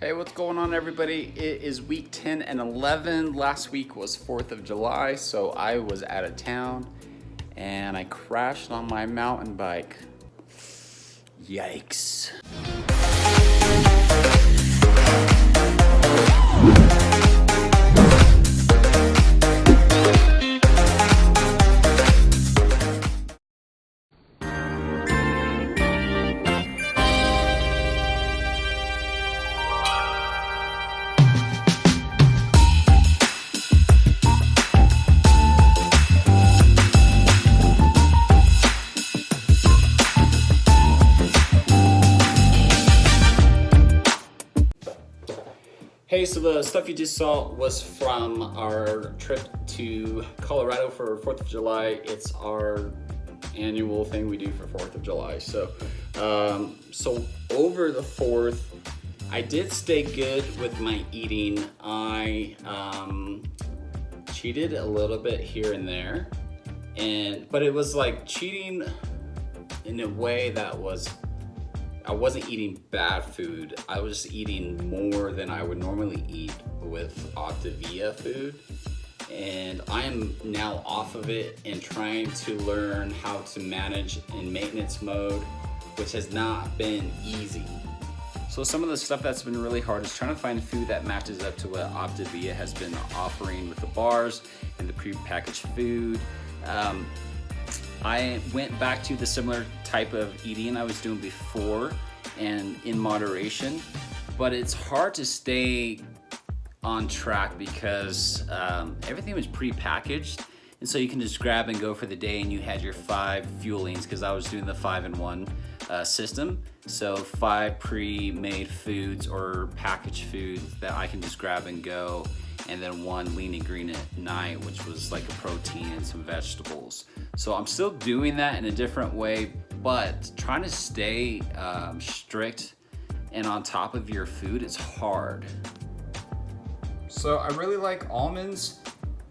Hey, what's going on, everybody? It is week 10 and 11. Last week was 4th of July, so I was out of town and I crashed on my mountain bike. Yikes. Hey, so the stuff you just saw was from our trip to Colorado for 4th of July. It's our annual thing we do for 4th of July. So over the 4th, I did stay good with my eating. I cheated a little bit here and there, but it was like cheating in a way that was, I wasn't eating bad food. I was eating more than I would normally eat with OPTAVIA food. And I am now off of it and trying to learn how to manage in maintenance mode, which has not been easy. So some of the stuff that's been really hard is trying to find food that matches up to what OPTAVIA has been offering with the bars and the prepackaged food. I went back to the similar type of eating I was doing before and in moderation, but it's hard to stay on track because everything was pre-packaged, and so you can just grab and go for the day, and you had your 5 fuelings because I was doing the 5-in-1 system. So 5 pre-made foods or packaged foods that I can just grab and go, and then 1 lean and green at night, which was like a protein and some vegetables. So I'm still doing that in a different way, but trying to stay strict and on top of your food is hard. So I really like almonds,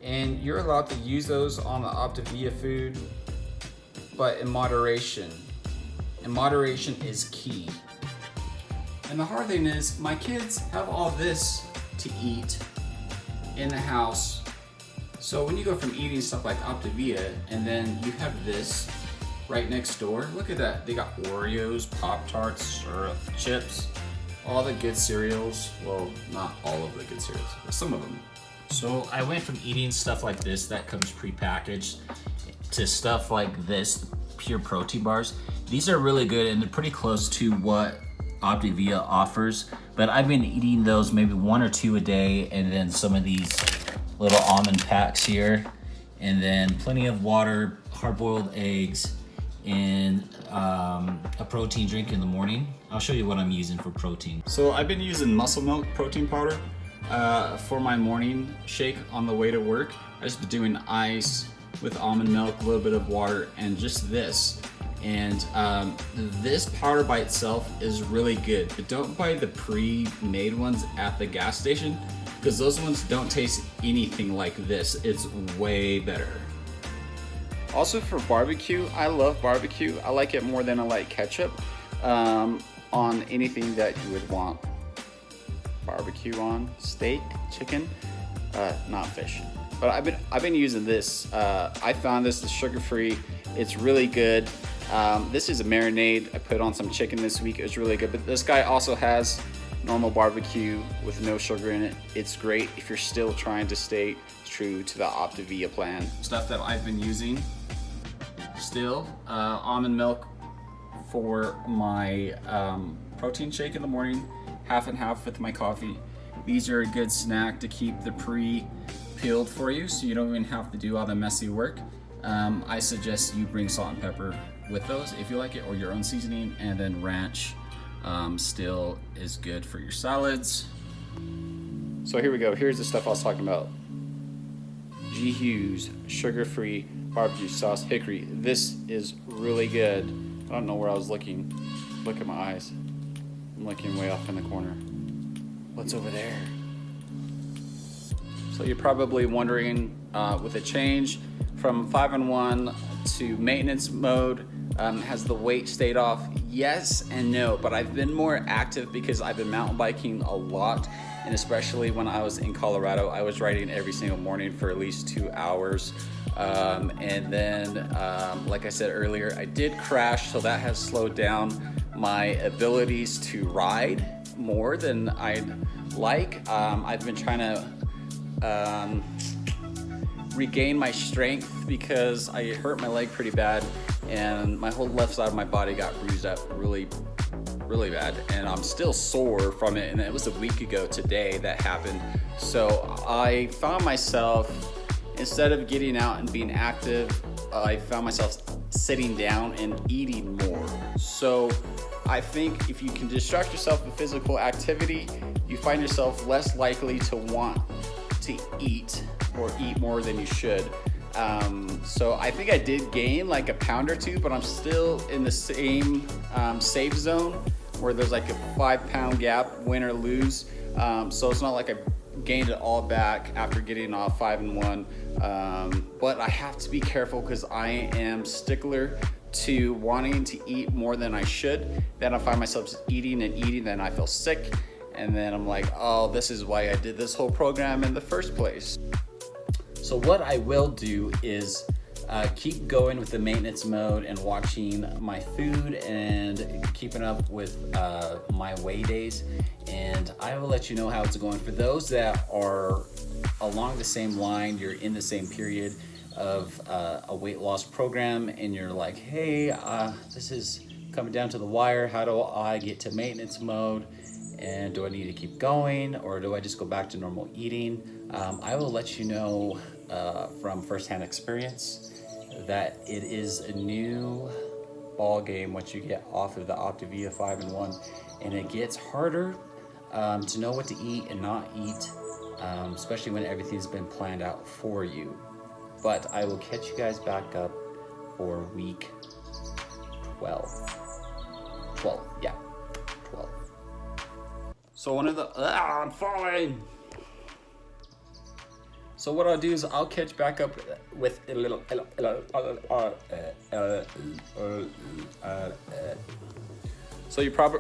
and you're allowed to use those on the OPTAVIA food, but in moderation. And moderation is key. And the hard thing is, my kids have all this to eat in the house. So when you go from eating stuff like OPTAVIA and then you have this right next door, look at that. They got Oreos, Pop-Tarts, syrup, chips, all the good cereals. Well, not all of the good cereals, but some of them. So I went from eating stuff like this that comes prepackaged to stuff like this, pure protein bars. These are really good and they're pretty close to what OPTAVIA offers, but I've been eating those maybe 1 or 2 a day, and then some of these little almond packs here, and then plenty of water, hard-boiled eggs, and a protein drink in the morning. I'll show you what I'm using for protein. So I've been using Muscle Milk protein powder for my morning shake on the way to work. I just been doing ice with almond milk, a little bit of water, and just this. And this powder by itself is really good, but don't buy the pre-made ones at the gas station because those ones don't taste anything like this. It's way better. Also for barbecue, I love barbecue. I like it more than I like ketchup on anything that you would want barbecue on. Steak, chicken, not fish. But I've been using this. I found this is sugar-free. It's really good. This is a marinade. I put on some chicken this week. It was really good. But this guy also has normal barbecue with no sugar in it. It's great if you're still trying to stay true to the OPTAVIA plan. Stuff that I've been using still, almond milk for my protein shake in the morning, half and half with my coffee. These are a good snack to keep the pre-peeled for you, so you don't even have to do all the messy work. I suggest you bring salt and pepper with those if you like it, or your own seasoning, and then ranch still is good for your salads. So here we go. Here's the stuff I was talking about. G. Hughes sugar-free barbecue sauce hickory. This is really good. I don't know where I was looking. Look at my eyes. I'm looking way off in the corner. What's over there? So you're probably wondering, with a change from 5-in-1 to maintenance mode. Has the weight stayed off? Yes and no, but I've been more active because I've been mountain biking a lot, and especially when I was in Colorado, I was riding every single morning for at least 2 hours. And then, like I said earlier, I did crash, so that has slowed down my abilities to ride more than I'd like. I've been trying to regain my strength because I hurt my leg pretty bad, and my whole left side of my body got bruised up really bad, and I'm still sore from it, and it was a week ago today that happened. So I found myself, instead of getting out and being active, I found myself sitting down and eating more. So I think if you can distract yourself with physical activity, you find yourself less likely to want to eat or eat more than you should. So I think I did gain like a pound or two, but I'm still in the same safe zone where there's like a 5-pound gap, win or lose. So it's not like I gained it all back after getting off 5-1. But I have to be careful because I am stickler to wanting to eat more than I should. Then I find myself just eating and eating, then I feel sick. And then I'm like, oh, this is why I did this whole program in the first place. So what I will do is keep going with the maintenance mode and watching my food and keeping up with my weigh days. And I will let you know how it's going. For those that are along the same line, you're in the same period of a weight loss program, and you're like, hey, this is coming down to the wire. How do I get to maintenance mode? And do I need to keep going, or do I just go back to normal eating? I will let you know from firsthand experience that it is a new ball game once you get off of the OPTAVIA 5-1, and it gets harder to know what to eat and not eat, especially when everything's been planned out for you. But I will catch you guys back up for week 12. 12, yeah, 12. So one of the, I'm falling. So what I'll do is I'll catch back up with a little, so you probably,